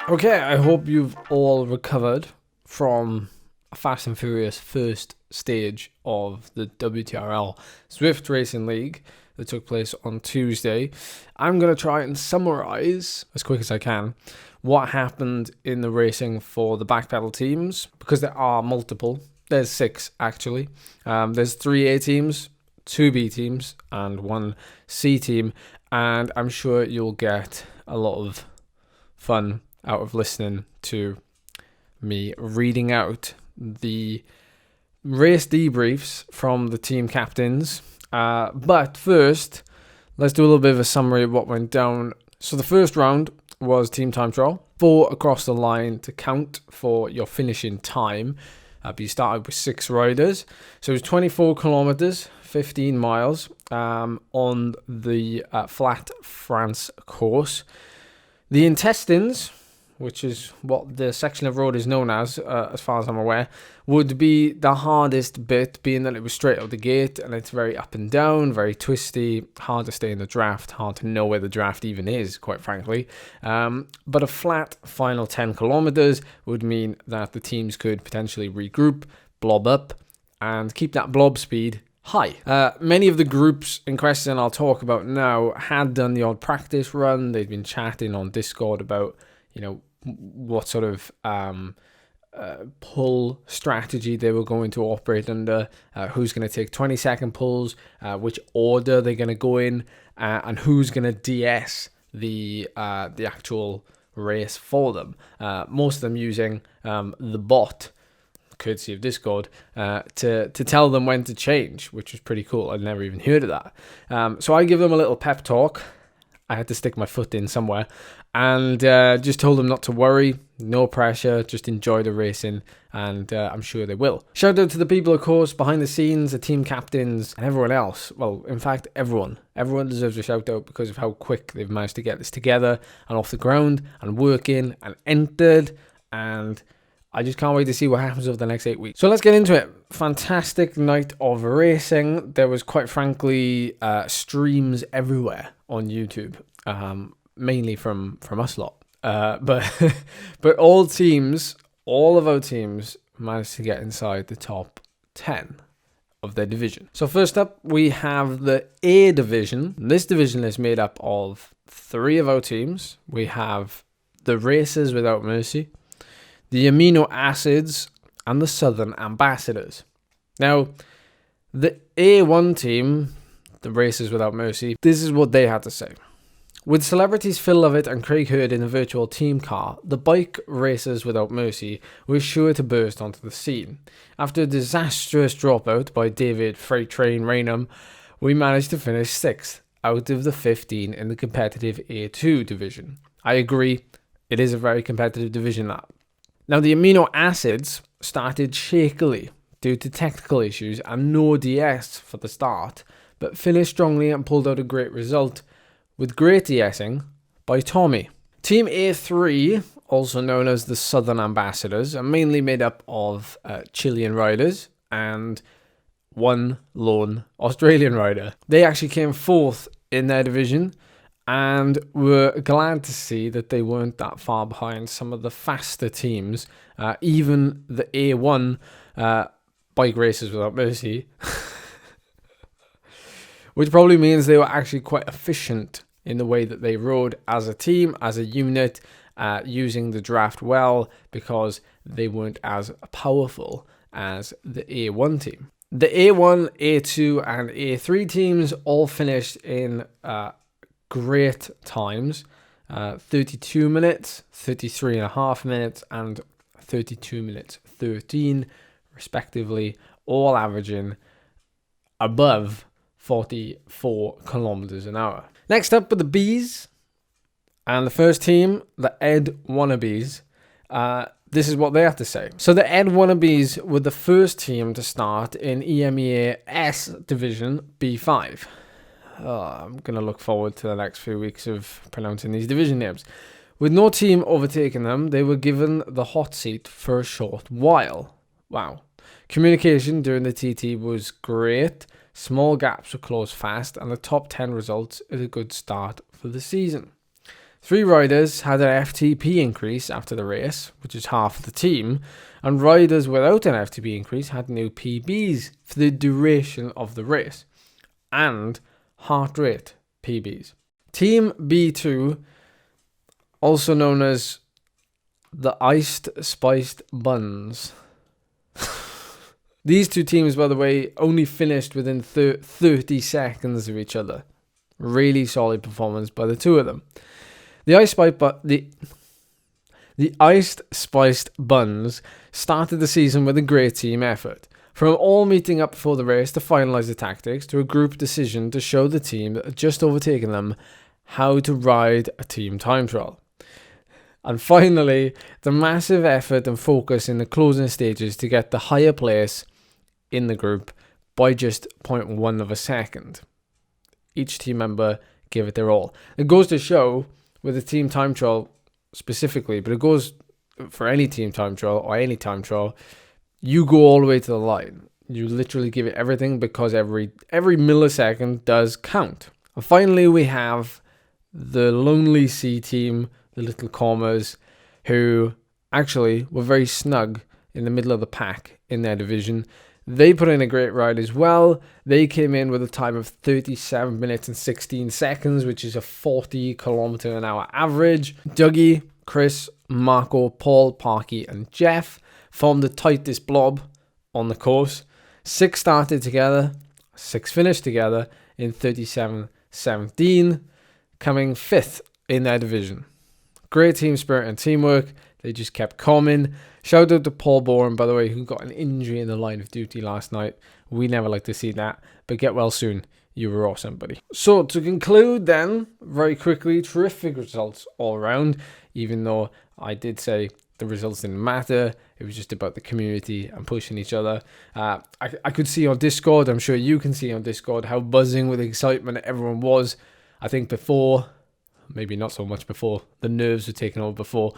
Okay, I hope you've all recovered from a Fast and Furious first stage of the WTRL Zwift Racing League that took place on Tuesday. I'm going to try and summarise, as quick as I can, what happened in the racing for the Backpedal teams, because there are multiple. There's 6, actually. There's 3 A teams, 2 B teams, and 1 C team, and I'm sure you'll get a lot of fun out of listening to me reading out the race debriefs from the team captains. But first, let's do a little bit of a summary of what went down. So the first round was team time trial. 4 across the line to count for your finishing time. But you started with 6 riders. So it was 24 kilometers, 15 miles on the flat France course. The intestines, which is what the section of road is known as far as I'm aware, would be the hardest bit, being that it was straight out the gate and it's very up and down, very twisty, hard to stay in the draft, hard to know where the draft even is, quite frankly. But a flat final 10 kilometers would mean that the teams could potentially regroup, blob up, and keep that blob speed high. Many of the groups in question I'll talk about now had done the odd practice run. They'd been chatting on Discord about, what sort of pull strategy they were going to operate under, who's going to take 20-second pulls, which order they're going to go in, and who's going to DS the actual race for them. Most of them using the bot, courtesy of Discord, to tell them when to change, which was pretty cool. I'd never even heard of that. So I give them a little pep talk. I had to stick my foot in somewhere, and just told them not to worry, no pressure, just enjoy the racing, and I'm sure they will. Shout out to the people, of course, behind the scenes, the team captains, and everyone else. Well, in fact, everyone. Everyone deserves a shout out because of how quick they've managed to get this together and off the ground and working and entered, and I just can't wait to see what happens over the next 8 weeks. So let's get into it. Fantastic night of racing. There was, quite frankly, streams everywhere on YouTube, mainly from us lot. But all of our teams managed to get inside the top 10 of their division. So first up, we have the A division. This division is made up of 3 of our teams. We have the Racers Without Mercy, the Amino Acids, and the Southern Ambassadors. Now, the A1 team, the Racers Without Mercy, this is what they had to say. With celebrities Phil Lovett and Craig Hurd in a virtual team car, the bike Racers Without Mercy were sure to burst onto the scene. After a disastrous dropout by David Freight Train Raynham, we managed to finish 6th out of the 15 in the competitive A2 division. I agree, it is a very competitive division, that. Now, the Amino Acids started shakily due to technical issues and no DS for the start, but finished strongly and pulled out a great result, with great DSing by Tommy. Team A3, also known as the Southern Ambassadors, are mainly made up of Chilean riders and 1 lone Australian rider. They actually came 4th in their division, and we're glad to see that they weren't that far behind some of the faster teams, even the A1 Bike Racers Without Mercy, which probably means they were actually quite efficient in the way that they rode as a team, as a unit, using the draft well, because they weren't as powerful as the A1 team. The A1, A2, and A3 teams all finished in great times, 32 minutes, 33.5 minutes, and 32 minutes 13, respectively, all averaging above 44 kilometers an hour. Next up with the Bs, and the first team, the Ed Wannabes. This is what they have to say. So the Ed Wannabes were the first team to start in EMEA S Division B5. I'm going to look forward to the next few weeks of pronouncing these division names. With no team overtaking them, they were given the hot seat for a short while. Wow. Communication during the TT was great. Small gaps were closed fast, and the top 10 results is a good start for the season. 3 riders had an FTP increase after the race, which is half of the team, and riders without an FTP increase had new PBs for the duration of the race, and heart rate PBs. Team B2, also known as the Iced Spiced Buns. These 2 teams, by the way, only finished within 30 seconds of each other. Really solid performance by the 2 of them. The Iced Spiced Buns started the season with a great team effort. From all meeting up before the race to finalise the tactics, to a group decision to show the team that had just overtaken them how to ride a team time trial. And finally, the massive effort and focus in the closing stages to get the higher place in the group by just 0.1 of a second. Each team member gave it their all. It goes to show, with a team time trial specifically, but it goes for any team time trial or any time trial, you go all the way to the line. You literally give it everything, because every millisecond does count. And finally, we have the Lonely Sea team, the Little Commas, who actually were very snug in the middle of the pack in their division. They put in a great ride as well. They came in with a time of 37 minutes and 16 seconds, which is a 40 kilometer an hour average. Dougie, Chris, Marco, Paul, Parky, and Jeff formed the tightest blob on the course. 6 started together, 6 finished together in 37:17, coming 5th in their division. Great team spirit and teamwork. They just kept coming. Shout out to Paul Bourne, by the way, who got an injury in the line of duty last night. We never like to see that, but get well soon. You were awesome, buddy. So to conclude then, very quickly, terrific results all around, even though I did say the results didn't matter. It was just about the community and pushing each other. I could see on Discord, I'm sure you can see on Discord, how buzzing with excitement everyone was. I think before, maybe not so much before, the nerves were taken over before.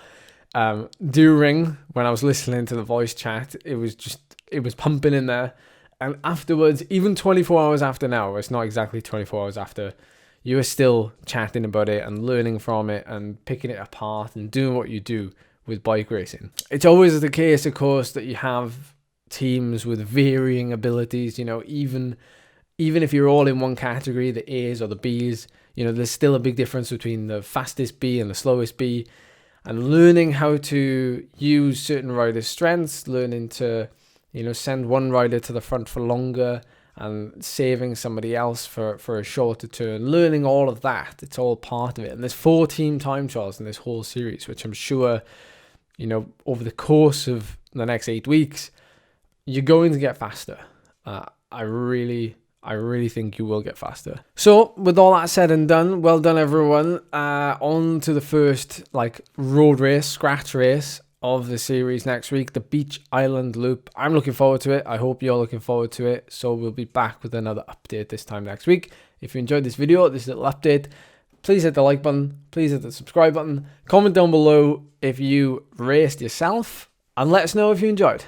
During, when I was listening to the voice chat, it was pumping in there. And afterwards, even 24 hours after now, it's not exactly 24 hours after, you are still chatting about it and learning from it and picking it apart and doing what you do with bike racing. It's always the case, of course, that you have teams with varying abilities. You know, even if you're all in one category, the A's or the B's, you know, there's still a big difference between the fastest B and the slowest B. And learning how to use certain riders' strengths, learning to, you know, send one rider to the front for longer and saving somebody else for a shorter turn, learning all of that. It's all part of it. And there's 4 team time trials in this whole series, which I'm sure, you know, over the course of the next 8 weeks, you're going to get faster. I really think you will get faster. So with all that said and done, well done everyone. On to the first road race, scratch race of the series next week, the Beach Island Loop. I'm looking forward to it. I hope you're looking forward to it. So we'll be back with another update this time next week. If you enjoyed this video, this little update, please hit the like button. Please hit the subscribe button. Comment down below if you raced yourself, and let us know if you enjoyed.